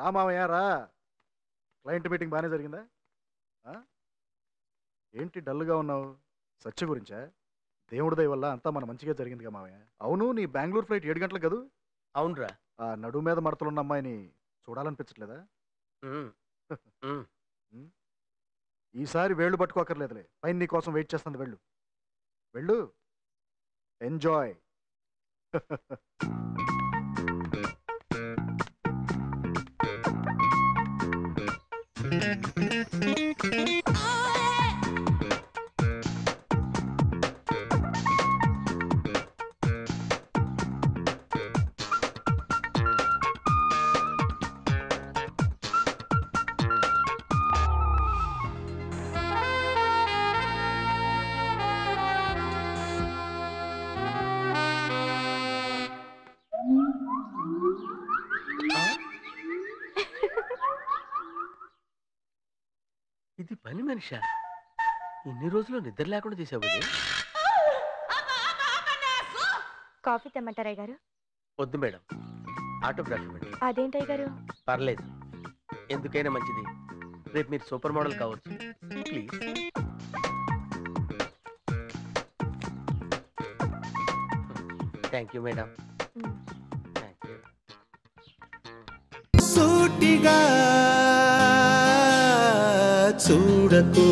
రామావయ్య రా. Client meeting బాగానే జరిగిందా? ఏంటి డల్గా ఉన్నావు? సత్య గురించా? దేవుడి దయ వల్ల అంతా మన మంచిగా జరిగిందిగా మావయ్య. అవును, నీ బెంగళూరు ఫ్లైట్ 7 గంటలకు కదూ? అవునరా. ఆ నడుము మీద మడతలున్న అమ్మాయిని చూడాలనిపించట్లేదా? ఈసారి వేళ్ళు పట్టుకోకర్లేదులే. పైన నీ కోసం వెయిట్ చేస్తుంది. వెళ్ళు వెళ్ళు, ఎంజాయ్. ఇది పని మనిషా? ఇన్ని రోజులు నిద్ర లేకుండా చేసావు ఇది. కాఫీ తెమ్మంటారా గారు? వద్దు మేడం, ఆటోగ్రాఫ్ ఇవ్వండి. అదేంటయ్య గారు? పర్లేదు, ఎందుకైనా మంచిది. రేపు మీరు సూపర్ మోడల్ కావచ్చు. Please. Thank you madam. Thank you. సూటిగా చూడకు.